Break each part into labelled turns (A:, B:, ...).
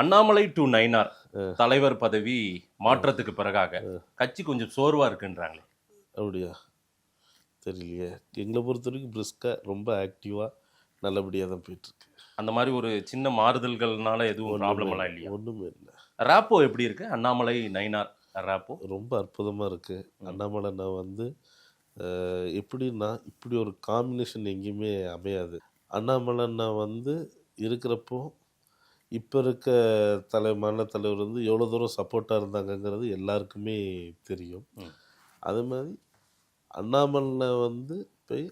A: Annamalai to Nainar தலைவர் பதவி மாற்றத்துக்கு பிறகாக கட்சி கொஞ்சம் சோர்வா இருக்குன்றாங்களே.
B: அப்படியா? தெரியலையே. எங்களை பொறுத்த வரைக்கும் பிரிஸ்காக ரொம்ப ஆக்டிவாக நல்லபடியாக தான் போயிட்டுருக்கு.
A: அந்த மாதிரி ஒரு சின்ன மாறுதல்கள்னால எதுவும் ப்ராப்ளம் எல்லாம் இல்லையா?
B: ஒன்றுமே இல்லை.
A: ராப்போ எப்படி இருக்கு? அண்ணாமலை நயினார் ராப்போ
B: ரொம்ப அற்புதமாக இருக்குது. அண்ணாமலை நான் வந்து எப்படின்னா இப்படி ஒரு காம்பினேஷன் எங்கேயுமே அமையாது. அண்ணாமலை நான் வந்து இருக்கிறப்போ இப்போ இருக்க மாநில தலைவர் வந்து எவ்வளோ தூரம் சப்போர்ட்டாக இருந்தாங்கங்கிறது எல்லாருக்குமே தெரியும். அது மாதிரி அண்ணாமலை வந்து போய்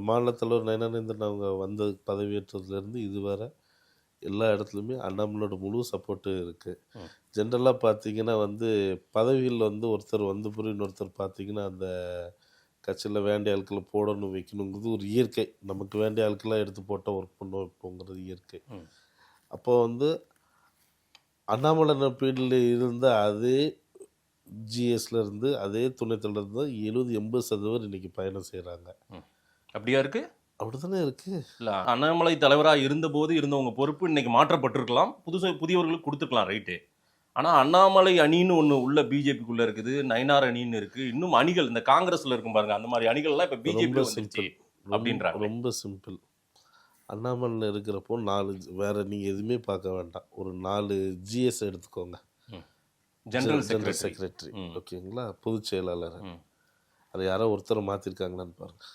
B: மாநில தலைவர் நயனானேந்திரன் அவங்க வந்த பதவியேற்றதுலேருந்து இதுவரை எல்லா இடத்துலையுமே அண்ணாமலையோட முழு சப்போர்ட்டு இருக்குது. ஜென்ரலாக பார்த்தீங்கன்னா வந்து பதவியில் வந்து ஒருத்தர் வந்து பிறகு இன்னொருத்தர் பார்த்தீங்கன்னா அந்த கட்சியில் வேண்டிய ஆட்களை போடணும் வைக்கணுங்கிறது ஒரு இயற்கை. நமக்கு வேண்டிய ஆட்களாக எடுத்து போட்டால் ஒர்க் பண்ண வைப்போங்கிறது இயற்கை. அப்போ வந்து அண்ணாமலை பீரியடில் இருந்த அதே ஜிஎஸ்ல இருந்து அதே துணைத்தில் இருந்து 70-80% இன்னைக்கு பயணம் செய்கிறாங்க.
A: அப்படியா இருக்கு?
B: அப்படித்தானே இருக்கு.
A: இல்லை, அண்ணாமலை தலைவராக இருந்தபோது இருந்தவங்க பொறுப்பு இன்னைக்கு மாற்றப்பட்டிருக்கலாம், புதியவர்களுக்கு கொடுத்துருக்கலாம், ரைட்டு. ஆனால் அண்ணாமலை அணின்னு ஒன்று உள்ள பிஜேபிக்குள்ளே இருக்குது, நயினார் அணின்னு இருக்குது, இன்னும் அணிகள் இந்த காங்கிரஸில் இருக்கும் பாருங்க, அந்த மாதிரி அணிகள்லாம் இப்போ பிஜேபி வந்துருச்சு அப்படின்றாங்க.
B: ரொம்ப சிம்பிள். அண்ணாமலை இருக்கிறப்போ 4 வேற நீங்கள் எதுவுமே பார்க்க வேண்டாம். ஒரு 4 ஜிஎஸ் எடுத்துக்கோங்க. ஜெனரல் செக்ரட்டரி, ஓகேங்களா, பொதுச் செயலாளர், அதை யாரோ ஒருத்தரை மாற்றிருக்காங்களான்னு பாருங்கள்.